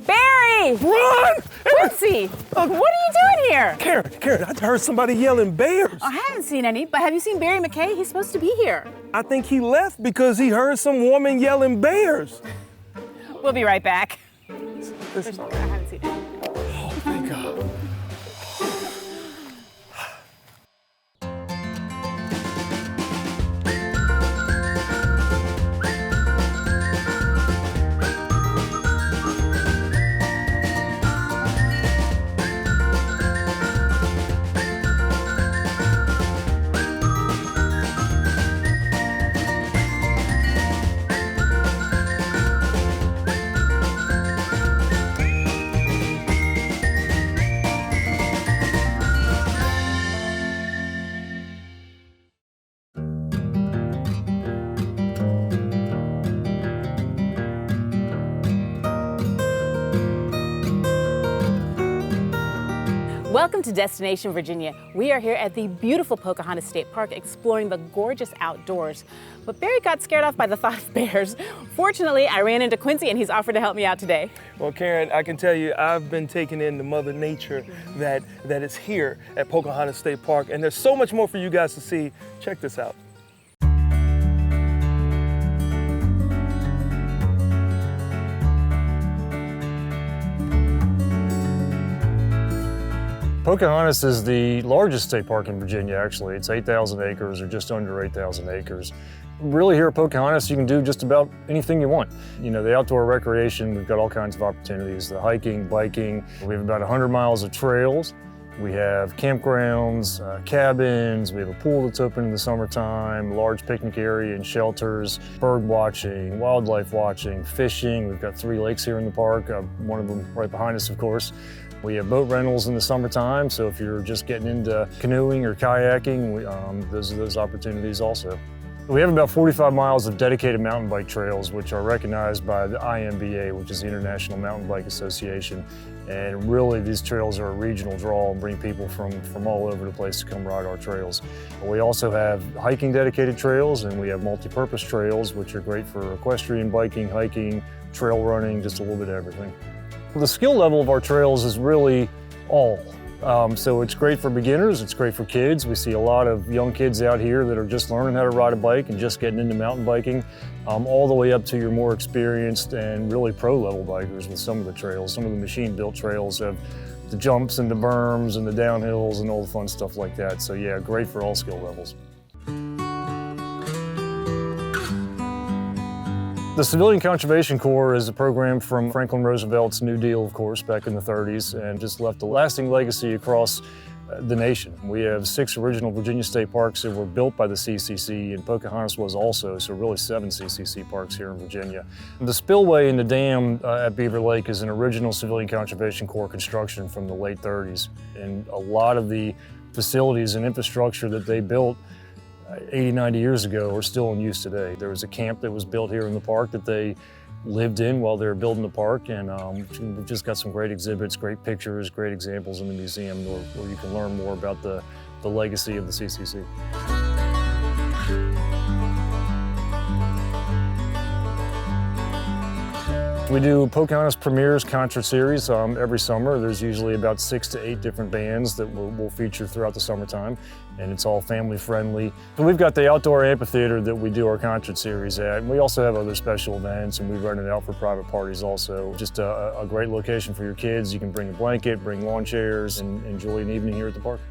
Barry! Run! Quincy! What are you doing here? Karen, I heard somebody yelling bears. I haven't seen any, but have you seen Barry McKay? He's supposed to be here. I think he left because he heard some woman yelling bears. We'll be right back. I Listen. haven't seen any. Oh, thank God. Welcome to Destination Virginia. We are here at the beautiful Pocahontas State Park exploring the gorgeous outdoors. But Barry got scared off by the thought of bears. Fortunately, I ran into Quincy and he's offered to help me out today. Well, Karen, I can tell you, I've been taking in the Mother Nature that is here at Pocahontas State Park, and there's so much more for you guys to see. Check this out. Pocahontas is the largest state park in Virginia, actually. It's 8,000 acres, or just under 8,000 acres. Really, here at Pocahontas, you can do just about anything you want. You know, the outdoor recreation, we've got all kinds of opportunities. The hiking, biking, we have about 100 miles of trails. We have campgrounds, cabins, we have a pool that's open in the summertime, large picnic area and shelters, bird watching, wildlife watching, fishing. We've got 3 lakes here in the park, one of them right behind us, of course. We have boat rentals in the summertime, so if you're just getting into canoeing or kayaking, those are those opportunities also. We have about 45 miles of dedicated mountain bike trails, which are recognized by the IMBA, which is the International Mountain Bike Association. And really, these trails are a regional draw and bring people from all over the place to come ride our trails. We also have hiking dedicated trails, and we have multi-purpose trails, which are great for equestrian biking, hiking, trail running, just a little bit of everything. The skill level of our trails is really all. So it's great for beginners, it's great for kids. We see a lot of young kids out here that are just learning how to ride a bike and just getting into mountain biking, all the way up to your more experienced and really pro-level bikers with some of the trails. Some of the machine-built trails have the jumps and the berms and the downhills and all the fun stuff like that. So yeah, great for all skill levels. The Civilian Conservation Corps is a program from Franklin Roosevelt's New Deal, of course, back in the 30s, and just left a lasting legacy across the nation. We have 6 original Virginia state parks that were built by the CCC, and Pocahontas was also, so really 7 CCC parks here in Virginia. The spillway in the dam at Beaver Lake is an original Civilian Conservation Corps construction from the late 30s, and a lot of the facilities and infrastructure that they built 80, 90 years ago are still in use today. There was a camp that was built here in the park that they lived in while they were building the park, and we've just got some great exhibits, great pictures, great examples in the museum where you can learn more about the legacy of the CCC. We do Pocahontas Premieres concert series every summer. There's usually about 6 to 8 different bands that we'll feature throughout the summertime, and it's all family friendly. And we've got the outdoor amphitheater that we do our concert series at. And we also have other special events, and we rent it out for private parties also. Just a great location for your kids. You can bring a blanket, bring lawn chairs, and enjoy an evening here at the park.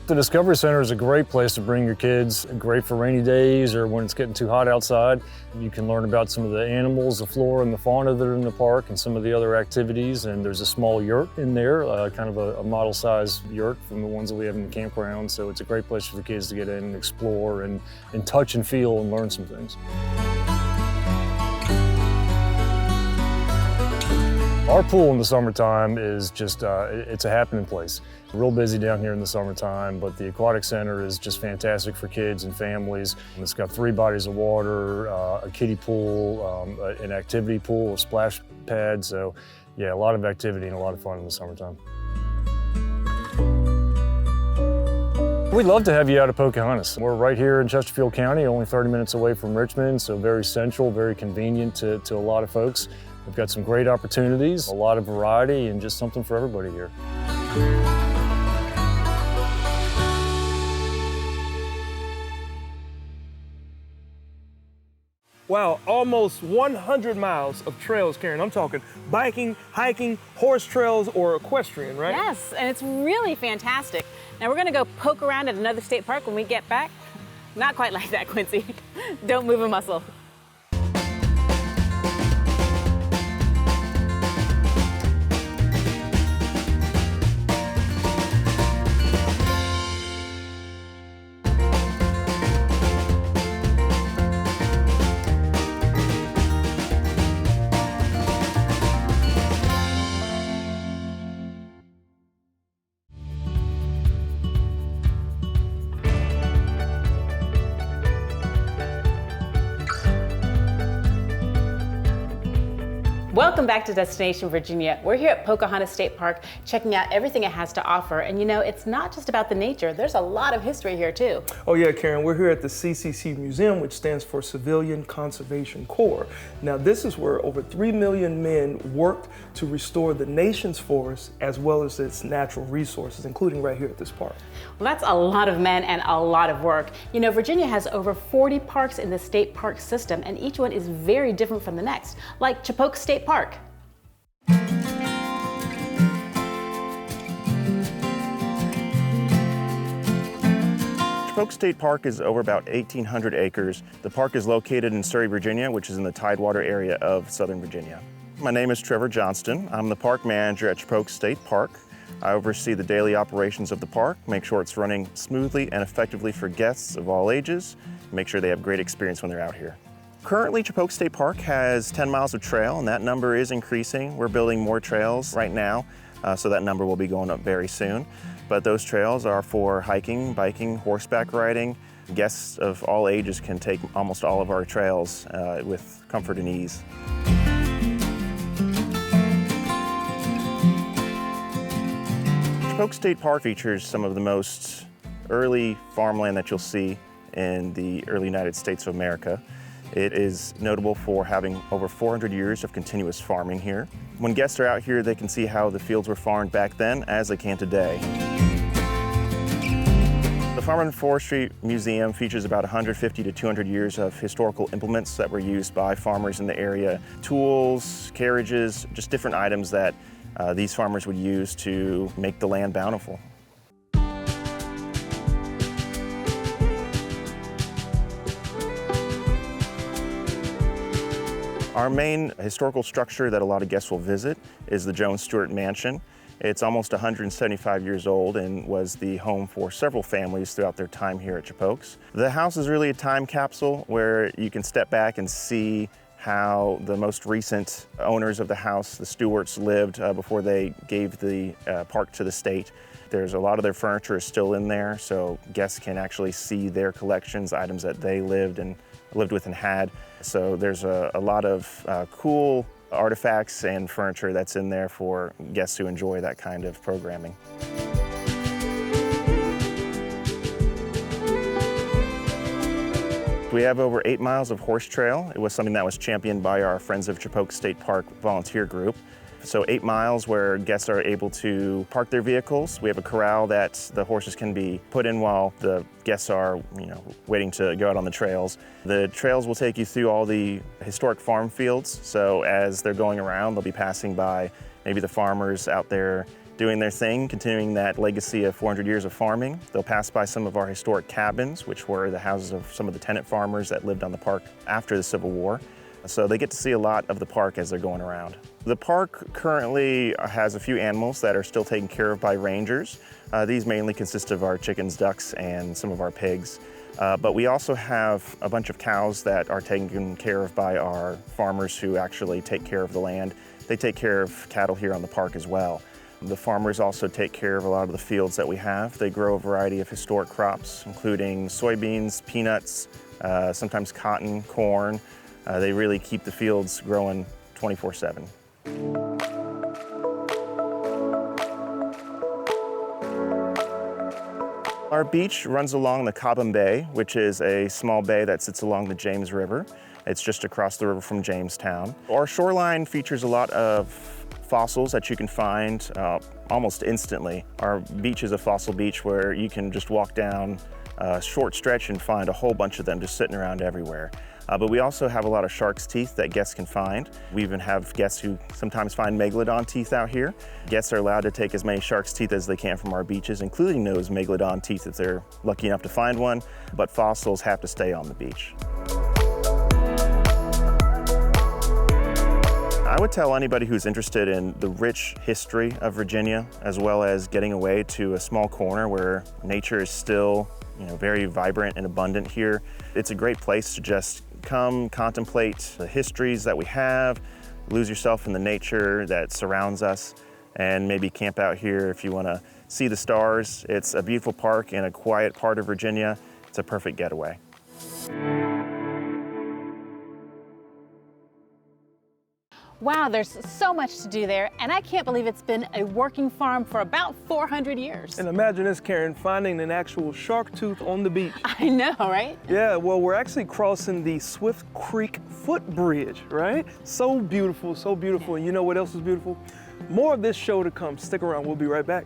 The Discovery Center is a great place to bring your kids, great for rainy days or when it's getting too hot outside. You can learn about some of the animals, the flora and the fauna that are in the park and some of the other activities. And there's a small yurt in there, kind of a model-sized yurt from the ones that we have in the campground. So it's a great place for the kids to get in and explore and touch and feel and learn some things. Our pool in the summertime is just, it's a happening place. Real busy down here in the summertime, but the aquatic center is just fantastic for kids and families. It's got 3 bodies of water, a kiddie pool, an activity pool, a splash pad. So yeah, a lot of activity and a lot of fun in the summertime. We'd love to have you out at Pocahontas. We're right here in Chesterfield County, only 30 minutes away from Richmond, so very central, very convenient to a lot of folks. We've got some great opportunities, a lot of variety, and just something for everybody here. Wow, almost 100 miles of trails, Karen. I'm talking biking, hiking, horse trails, or equestrian, right? Yes, and it's really fantastic. Now we're gonna go poke around at another state park when we get back. Not quite like that, Quincy. Don't move a muscle. Welcome back to Destination Virginia. We're here at Pocahontas State Park checking out everything it has to offer. And you know, it's not just about the nature, there's a lot of history here too. Oh yeah, Karen, we're here at the CCC Museum, which stands for Civilian Conservation Corps. Now this is where over 3 million men worked to restore the nation's forests as well as its natural resources, including right here at this park. Well, that's a lot of men and a lot of work. You know, Virginia has over 40 parks in the state park system, and each one is very different from the next, like Chippokes State Park. Chippokes State Park is over about 1,800 acres. The park is located in Surrey, Virginia, which is in the Tidewater area of Southern Virginia. My name is Trevor Johnston. I'm the park manager at Chippokes State Park. I oversee the daily operations of the park, make sure it's running smoothly and effectively for guests of all ages, make sure they have great experience when they're out here. Currently, Chippokes State Park has 10 miles of trail, and that number is increasing. We're building more trails right now, so that number will be going up very soon. But those trails are for hiking, biking, horseback riding. Guests of all ages can take almost all of our trails with comfort and ease. Chippokes State Park features some of the most early farmland that you'll see in the early United States of America. It is notable for having over 400 years of continuous farming here. When guests are out here, they can see how the fields were farmed back then as they can today. The Farm and Forestry Museum features about 150 to 200 years of historical implements that were used by farmers in the area. Tools, carriages, just different items that these farmers would use to make the land bountiful. Our main historical structure that a lot of guests will visit is the Jones Stewart Mansion. It's almost 175 years old and was the home for several families throughout their time here at Chippokes. The house is really a time capsule where you can step back and see how the most recent owners of the house, the Stewarts, lived before they gave the park to the state. There's a lot of their furniture is still in there, so guests can actually see their collections, items that they lived with and had. So there's a lot of cool artifacts and furniture that's in there for guests who enjoy that kind of programming. We have over 8 miles of horse trail. It was something that was championed by our Friends of Chippokes State Park volunteer group. So 8 miles where guests are able to park their vehicles. We have a corral that the horses can be put in while the guests are, waiting to go out on the trails. The trails will take you through all the historic farm fields. So as they're going around, they'll be passing by maybe the farmers out there doing their thing, continuing that legacy of 400 years of farming. They'll pass by some of our historic cabins, which were the houses of some of the tenant farmers that lived on the park after the Civil War. So they get to see a lot of the park as they're going around. The park currently has a few animals that are still taken care of by rangers. These mainly consist of our chickens, ducks, and some of our pigs. But we also have a bunch of cows that are taken care of by our farmers who actually take care of the land. They take care of cattle here on the park as well. The farmers also take care of a lot of the fields that we have. They grow a variety of historic crops, including soybeans, peanuts, sometimes cotton, corn. They really keep the fields growing 24/7. Our beach runs along the Cobham Bay, which is a small bay that sits along the James River. It's just across the river from Jamestown. Our shoreline features a lot of fossils that you can find almost instantly. Our beach is a fossil beach where you can just walk down a short stretch and find a whole bunch of them just sitting around everywhere. But we also have a lot of shark's teeth that guests can find. We even have guests who sometimes find megalodon teeth out here. Guests are allowed to take as many shark's teeth as they can from our beaches, including those megalodon teeth if they're lucky enough to find one, but fossils have to stay on the beach. I would tell anybody who's interested in the rich history of Virginia, as well as getting away to a small corner where nature is still, very vibrant and abundant here. It's a great place to just come contemplate the histories that we have, lose yourself in the nature that surrounds us, and maybe camp out here if you want to see the stars. It's a beautiful park in a quiet part of Virginia. It's a perfect getaway. Wow, there's so much to do there, and I can't believe it's been a working farm for about 400 years. And imagine this, Karen, finding an actual shark tooth on the beach. I know, right? Yeah, well, we're actually crossing the Swift Creek footbridge, right? So beautiful, so beautiful. And you know what else is beautiful? More of this show to come. Stick around, we'll be right back.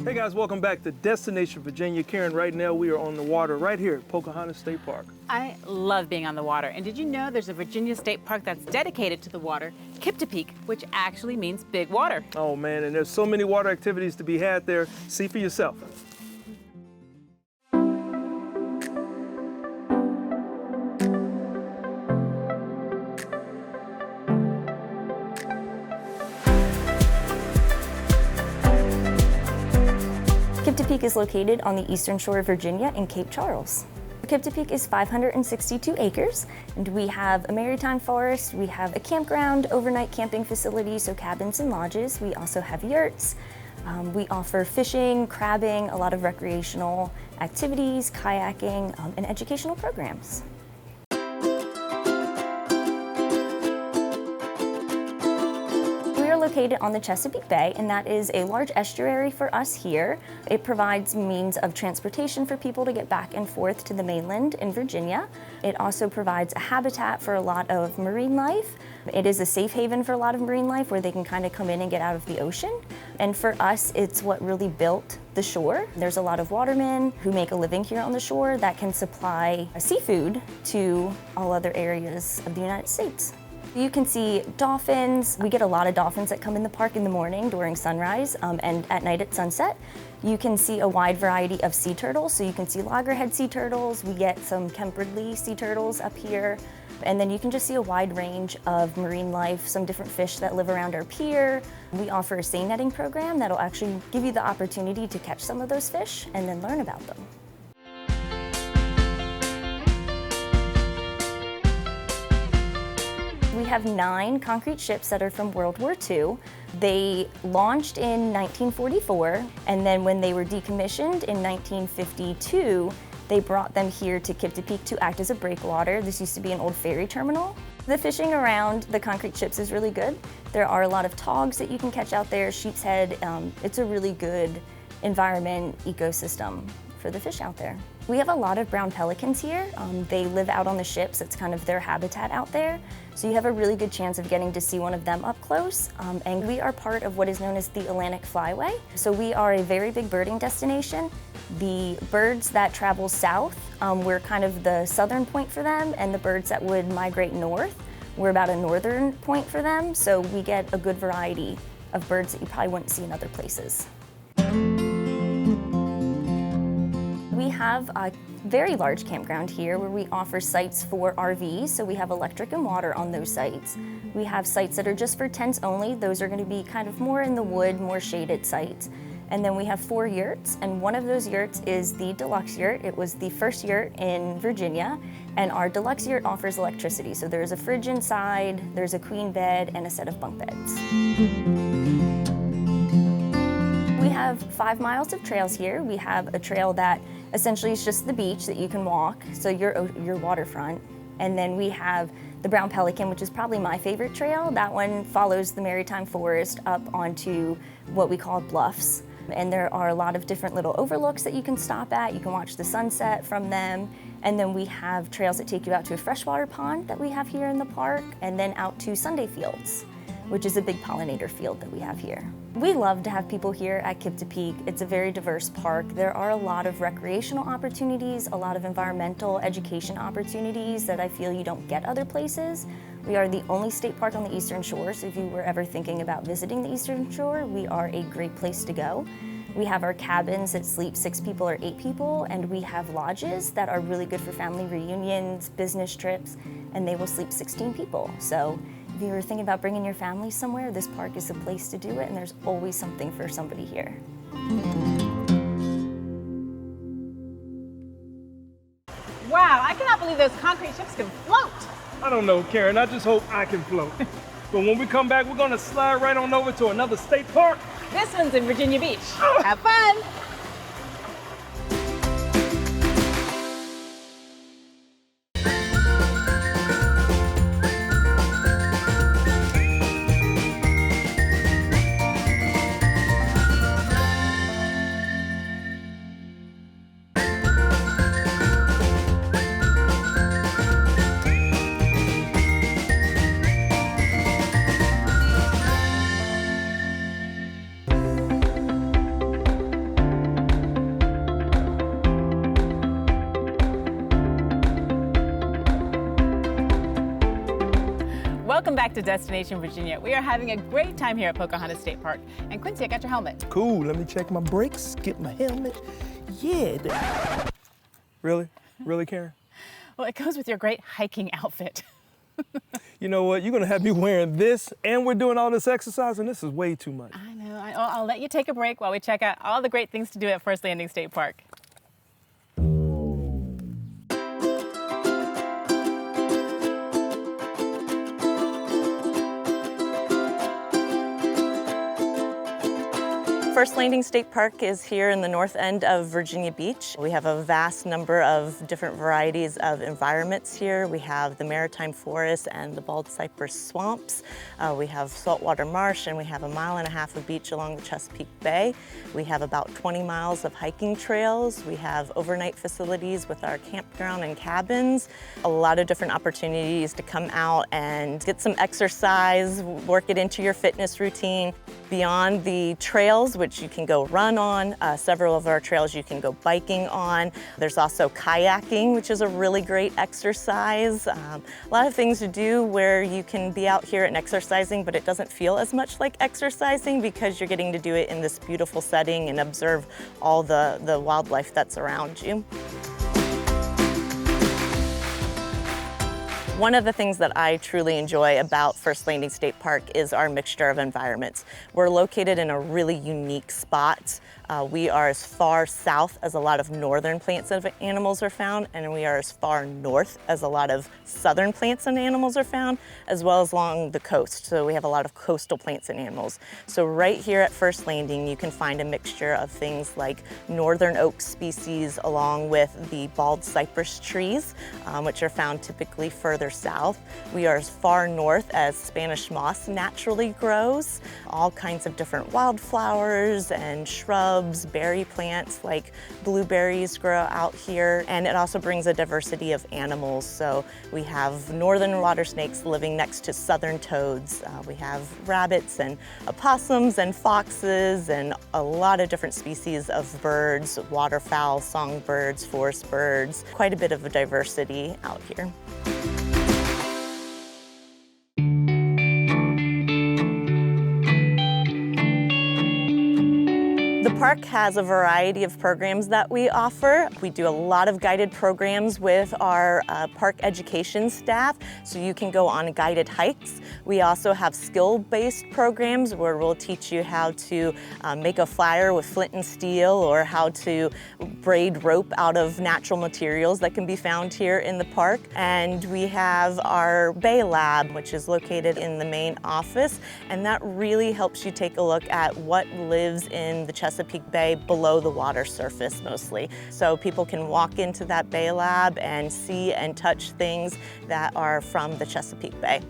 Hey guys, welcome back to Destination Virginia. Karen, right now we are on the water right here at Pocahontas State Park. I love being on the water. And did you know there's a Virginia state park that's dedicated to the water, Kiptopeke, which actually means big water. Oh man, and there's so many water activities to be had there. See for yourself. Kiptopeke is located on the eastern shore of Virginia in Cape Charles. Kiptopeke is 562 acres, and we have a maritime forest, we have a campground, overnight camping facility, so cabins and lodges. We also have yurts. We offer fishing, crabbing, a lot of recreational activities, kayaking, and educational programs. Located on the Chesapeake Bay, and that is a large estuary for us here. It provides means of transportation for people to get back and forth to the mainland in Virginia. It also provides a habitat for a lot of marine life. It is a safe haven for a lot of marine life where they can kind of come in and get out of the ocean. And for us, it's what really built the shore. There's a lot of watermen who make a living here on the shore that can supply seafood to all other areas of the United States. You can see dolphins. We get a lot of dolphins that come in the park in the morning during sunrise and at night at sunset. You can see a wide variety of sea turtles. So you can see loggerhead sea turtles. We get some Kemperley sea turtles up here. And then you can just see a wide range of marine life, some different fish that live around our pier. We offer a seine netting program that'll actually give you the opportunity to catch some of those fish and then learn about them. We have 9 concrete ships that are from World War II. They launched in 1944, and then when they were decommissioned in 1952, they brought them here to Kiptopeke to act as a breakwater. This used to be an old ferry terminal. The fishing around the concrete ships is really good. There are a lot of togs that you can catch out there, sheep's head. It's a really good environment, ecosystem for the fish out there. We have a lot of brown pelicans here. They live out on the ships. It's kind of their habitat out there. So you have a really good chance of getting to see one of them up close. And we are part of what is known as the Atlantic Flyway. So we are a very big birding destination. The birds that travel south, we're kind of the southern point for them, and the birds that would migrate north, we're about a northern point for them. So we get a good variety of birds that you probably wouldn't see in other places. We have a very large campground here where we offer sites for RVs, so we have electric and water on those sites. We have sites that are just for tents only. Those are going to be kind of more in the wood, more shaded sites. And then we have 4 yurts, and one of those yurts is the deluxe yurt. It was the first yurt in Virginia, and our deluxe yurt offers electricity. So there's a fridge inside, there's a queen bed, and a set of bunk beds. We have 5 miles of trails here. We have a trail that essentially is just the beach that you can walk, so your waterfront. And then we have the Brown Pelican, which is probably my favorite trail. That one follows the Maritime Forest up onto what we call bluffs. And there are a lot of different little overlooks that you can stop at. You can watch the sunset from them. And then we have trails that take you out to a freshwater pond that we have here in the park, and then out to Sunday Fields, which is a big pollinator field that we have here. We love to have people here at Kiptopeke. It's a very diverse park. There are a lot of recreational opportunities, a lot of environmental education opportunities that I feel you don't get other places. We are the only state park on the Eastern Shore, so if you were ever thinking about visiting the Eastern Shore, we are a great place to go. We have our cabins that sleep 6 people or 8 people, and we have lodges that are really good for family reunions, business trips, and they will sleep 16 people. So if you were thinking about bringing your family somewhere, this park is a place to do it, and there's always something for somebody here. Wow, I cannot believe those concrete ships can float. I don't know, Karen. I just hope I can float. But when we come back, we're gonna slide right on over to another state park. This one's in Virginia Beach. Have fun. Welcome back to Destination Virginia. We are having a great time here at Pocahontas State Park. And Quincy, I got your helmet. Cool, let me check my brakes, get my helmet. Yeah. Really? Really, Karen? Well, it goes with your great hiking outfit. You know what? You're gonna have me wearing this and we're doing all this exercise, and this is way too much. I know. I'll let you take a break while we check out all the great things to do at First Landing State Park. First Landing State Park is here in the north end of Virginia Beach. We have a vast number of different varieties of environments here. We have the Maritime Forest and the Bald Cypress Swamps. We have saltwater marsh, and we have 1.5 miles of beach along the Chesapeake Bay. We have about 20 miles of hiking trails. We have overnight facilities with our campground and cabins. A lot of different opportunities to come out and get some exercise, work it into your fitness routine. Beyond the trails, which you can go run on, several of our trails you can go biking on. There's also kayaking, which is a really great exercise. A lot of things to do where you can be out here and exercising, but it doesn't feel as much like exercising because you're getting to do it in this beautiful setting and observe all the wildlife that's around you. One of the things that I truly enjoy about First Landing State Park is our mixture of environments. We're located in a really unique spot. We are as far south as a lot of northern plants and animals are found, and we are as far north as a lot of southern plants and animals are found, as well as along the coast. So we have a lot of coastal plants and animals. So right here at First Landing, you can find a mixture of things like northern oak species along with the bald cypress trees, which are found typically further south. We are as far north as Spanish moss naturally grows. All kinds of different wildflowers and shrubs, berry plants like blueberries grow out here, and it also brings a diversity of animals. So we have northern water snakes living next to southern toads. We have rabbits and opossums and foxes and a lot of different species of birds, waterfowl, songbirds, forest birds, quite a bit of a diversity out here. The park has a variety of programs that we offer. We do a lot of guided programs with our park education staff, so you can go on guided hikes. We also have skill-based programs where we'll teach you how to make a fire with flint and steel, or how to braid rope out of natural materials that can be found here in the park. And we have our Bay Lab, which is located in the main office, and that really helps you take a look at what lives in the Chesapeake Bay below the water surface mostly. So people can walk into that Bay Lab and see and touch things that are from the Chesapeake Bay.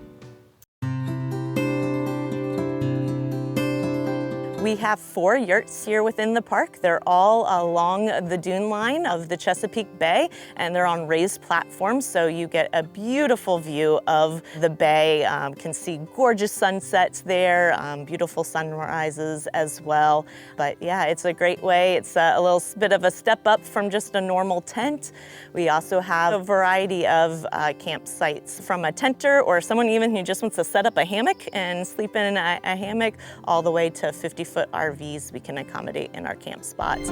We have 4 yurts here within the park. They're all along the dune line of the Chesapeake Bay, and they're on raised platforms, so you get a beautiful view of the bay. Can see gorgeous sunsets there, beautiful sunrises as well. But yeah, it's a great way. It's a little bit of a step up from just a normal tent. We also have a variety of campsites, from a tenter or someone even who just wants to set up a hammock and sleep in a hammock, all the way to 50-foot RVs we can accommodate in our camp spots.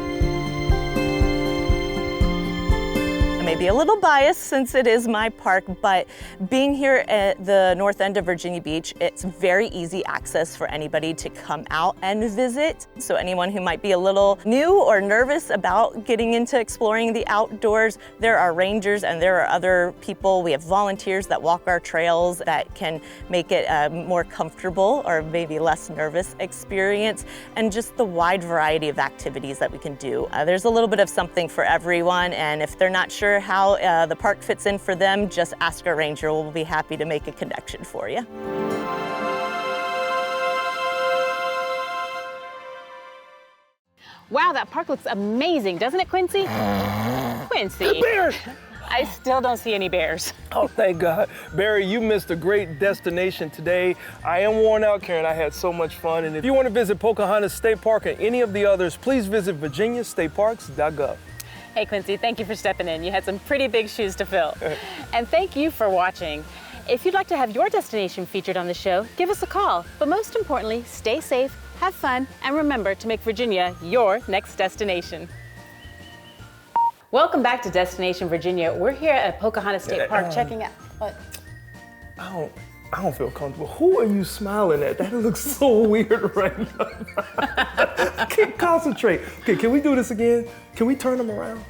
I may be a little biased since it is my park, but being here at the north end of Virginia Beach, it's very easy access for anybody to come out and visit. So anyone who might be a little new or nervous about getting into exploring the outdoors, there are rangers and there are other people. We have volunteers that walk our trails that can make it a more comfortable or maybe less nervous experience, and just the wide variety of activities that we can do. There's a little bit of something for everyone, and if they're not sure how the park fits in for them, just ask a ranger. We'll be happy to make a connection for you. Wow, that park looks amazing, doesn't it, Quincy? Quincy. Bears! I still don't see any bears. Oh, thank God. Barry, you missed a great destination today. I am worn out, Karen. I had so much fun. And if you want to visit Pocahontas State Park and any of the others, please visit virginiastateparks.gov. Hey, Quincy, thank you for stepping in. You had some pretty big shoes to fill. And thank you for watching. If you'd like to have your destination featured on the show, give us a call. But most importantly, stay safe, have fun, and remember to make Virginia your next destination. Welcome back to Destination Virginia. We're here at Pocahontas State Park checking out. What? I don't feel comfortable. Who are you smiling at? That looks so weird right now. I can't concentrate. Okay, can we do this again? Can we turn them around?